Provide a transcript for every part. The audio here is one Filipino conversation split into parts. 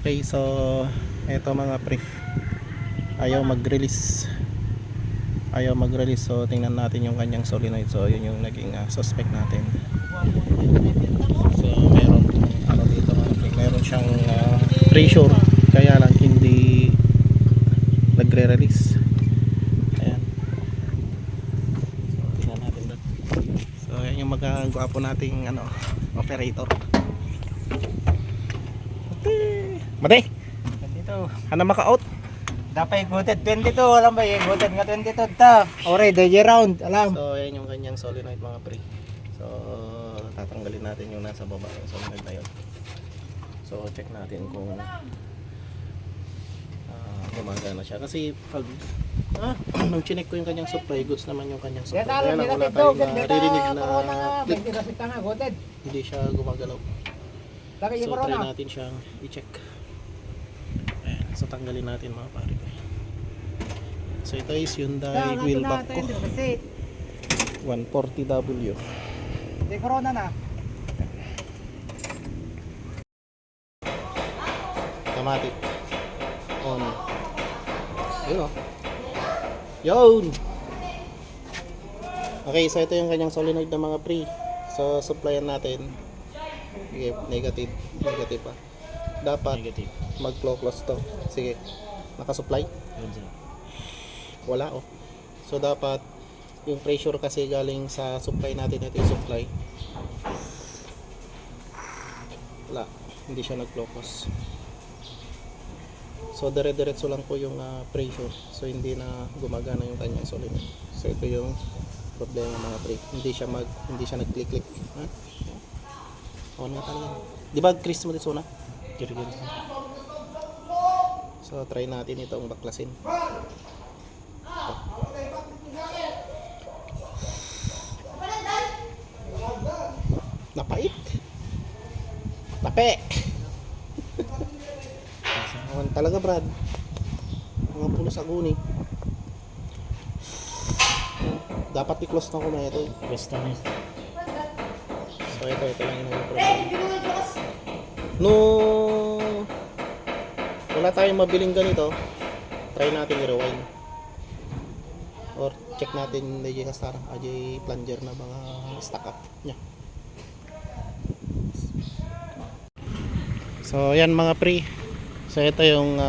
Okay, so eto mga pre, ayaw mag-release so tingnan natin yung kanyang solenoid. So yun yung naging suspect natin. So meron ano dito mga pre, meron siyang pressure kaya lang hindi nagre-release. Ayan, so tingnan natin doon. So yan yung magagwapo nating operator. Mate, Dito. hana maka-out. Dapat iguted 22, alam ba iguted nga 22 ta. Ore, DJ round, alam. So ayan yung kanyang solenoid mga pre. So tatanggalin natin yung nasa baba yung solenoid na yun. So check natin kung gumagana siya. Kasi pag nung chinek ko yung kanyang supply goods naman yung kanyang supply. Kaya lang wala tayong naririnig na click. Hindi siya gumagalaw. So try natin siyang i-check. Ayan, so tanggalin natin mga pare. So ito is Hyundai wheel back ko 140W. Di corona na. Automatic on. Ayun o. Yun! Okay, so ito yung kanyang solenoid ng mga pre. So supplyan natin. Sige, negative pa. Dapat Negative. mag-close to. Sige, nakasupply? Wala oh. So dapat yung pressure kasi galing sa supply natin, ito yung supply. Wala, hindi siya nag-focus. So dire-diretso lang po yung pressure. So hindi na gumagana yung kanyang solenoid. So ito yung problema mga pre. Hindi siya nag-click-click. Ha? On nga talaga. Di ba Chris mo dito na? So try natin itong baklasin. Napait. Nape. Awan talaga Brad. Mga puno sa guni. Dapat i-close na ko na ito. Basta na. So ito lang yung problem. No, wala tayong mabiling ganito, try natin i-rewind or check natin DJ Castar, AJ plunger na mga stack up nya. So yan mga pre, so ito yung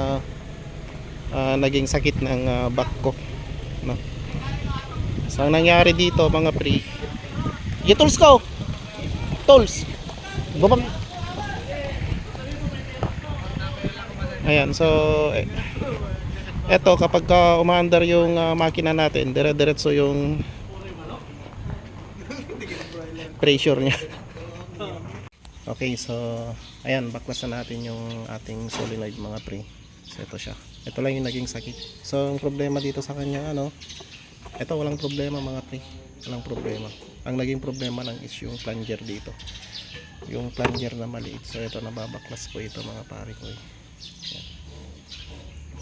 naging sakit ng back ko, no? So ang nangyari dito mga pre, tools ko, tools baba. Ayan, so eto kapag umaandar yung makina natin, dire-diretso yung pressure niya. Okay, so ayan, baklasan natin yung ating solenoid mga pre. So ito siya. Ito lang yung naging sakit. So ang problema dito sa kanya ito walang problema mga pre. Walang problema. Ang naging problema lang is yung plunger dito. Yung plunger na maliit. So ito, nababaklas po ito mga pare ko. Yan.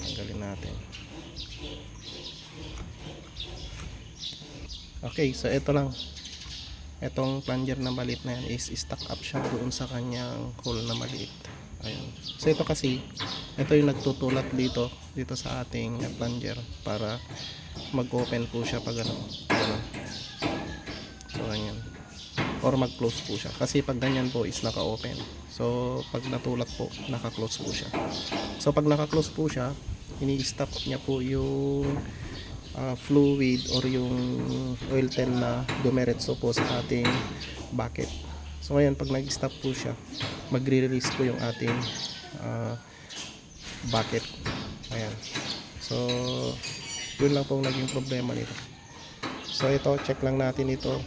Tanggalin natin. Okay, so ito lang. Itong plunger na maliit na yan is stuck up siya doon sa kanyang hole na maliit. Ayun. So ito kasi, ito yung nagtutulak dito sa ating plunger para mag-open po siya pag ano. So ganyan. Or mag-close po siya. Kasi pag ganyan po is naka-open. So pag natulak po, naka-close po siya. So pag naka-close po siya, ini-stop niya po yung fluid or yung oil ten na dumiretso po sa ating bucket. So ngayon pag nag-stop po siya, magre-release po yung ating bucket. Ayan. So yun lang po naging problema nito. So ito, check lang natin ito.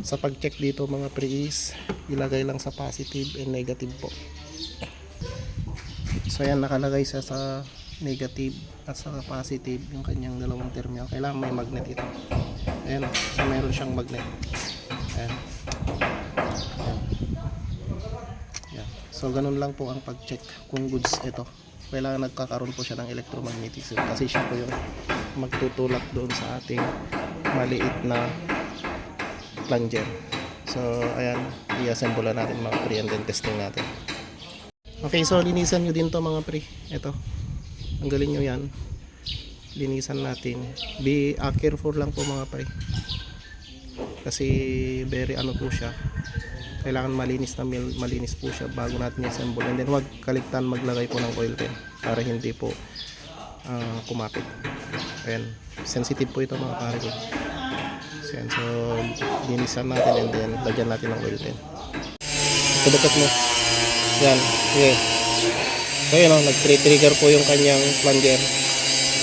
Sa pag-check dito mga pre is ilagay lang sa positive and negative po. So ayan, nakalagay siya sa negative at sa positive yung kanyang dalawang terminal. Kailangan may magnet ito. Ayan, so mayroon siyang magnet. Ayan. Ayan. Ayan. So ganun lang po ang pag-check kung goods ito. Kailangan nagkakaroon po siya ng electromagnetism kasi siya po yung magtutulak doon sa ating maliit na plunger. So ayan, i-assemble natin mga pre and then testing natin. Okay, so linisan nyo din to mga pre. Ito. Tanggalin nyo yan. Linisan natin. Be careful lang po mga pre. Kasi very ano po siya. Kailangan malinis po siya bago natin i-assemble. And then huwag kaligtan maglagay po ng oil pen para hindi po kumapit. Ayan. Sensitive po ito mga pare ko. So linisan natin and then lagyan natin ng oil pen. Tubakat mo. Yan. Sige. So yun o, nag-trigger po yung kanyang plunger.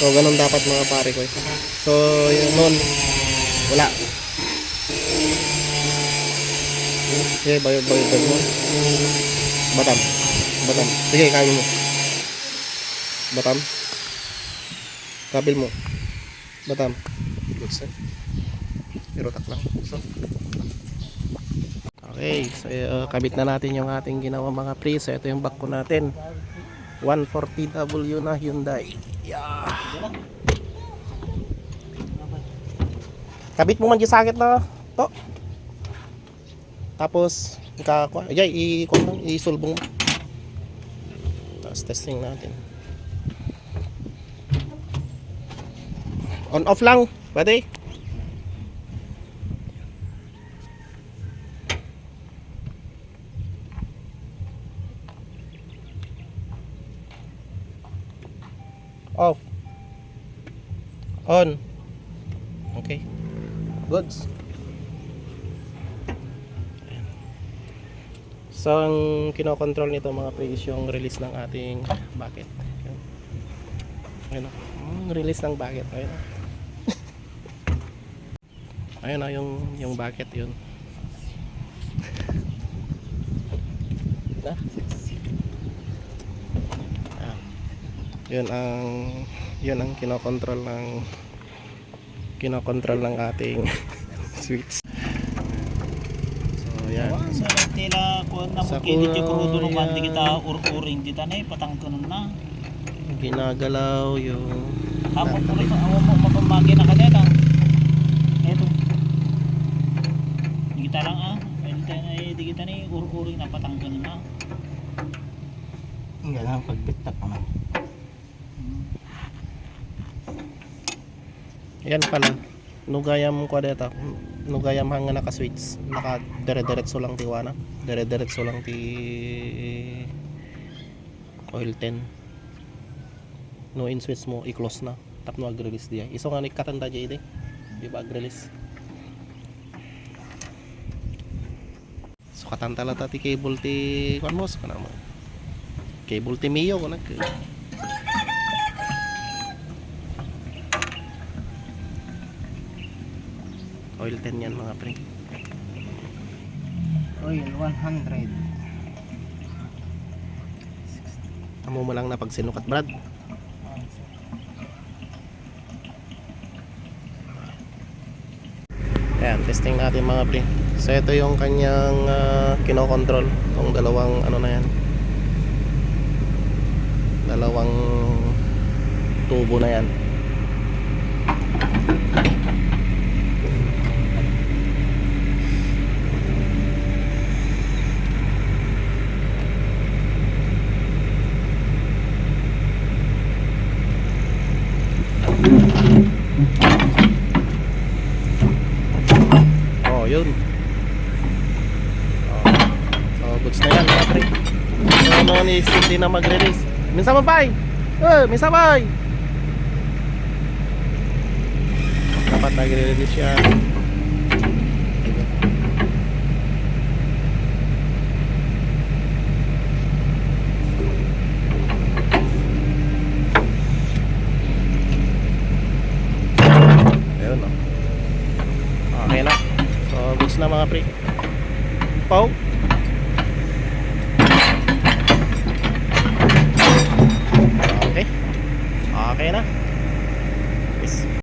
So ganun dapat mga pare ko. So yun nun, wala. Sige, bayod mo. Batam. Sige, kain mo. Batam. Kabil mo. Batam. Good sir. Irotak lang. So. Okay, so kabit na natin yung ating ginawa mga pre. So ito yung back ko natin. 140W na Hyundai. Yeah. Kabit mo man yung sakit na to. Tapos isulbong mo. Tapos testing natin. On off lang, pwede. Off. On. Okay. Goods. So ang kinokontrol nito mga pre is yung release ng ating bucket. Ayun. Release ng bucket. Ayun. Ayun na yung bucket yun. Yun ang kinokontrol ng ating switch. So yan. Sa tila ko na mo kini ko rudo man di kita uring kita na patangton na. Ginagalaw yung Amo mo mapamagi na kadeta. Eto. Di kita lang di kita ni uring na patangton na. Nga lang pagbitak naman. yan pala. Nugayam ko dito. Nugayam hanga naka-switch. Naka dire-diretso lang tiwana. Dire-diretso lang ti oil 10. No in switch mo i-close na. Tap no ag-release diya. Iso nga ni katanda diya ide. Di ba ag-release? So katantala ta ti cable ti kuan mo sa naman. Cable ti Mio ko nag oil 10 yan mga pre. Oil 100. Amo mo lang na pag sinukat Brad. Ayan, testing natin mga pre. So ito yung kanyang kinokontrol. Itong dalawang ano na yan. Dalawang tubo na yan. Oh, yun. Oh. So, goods na yan, mga pre. So, ano ni hindi na mag-release. Minsan mabay! Minsan mabay! Dapat nag-release siya. Ayun, no? Okay na. So, goods na mga pre. Pau. Okay. Okay na.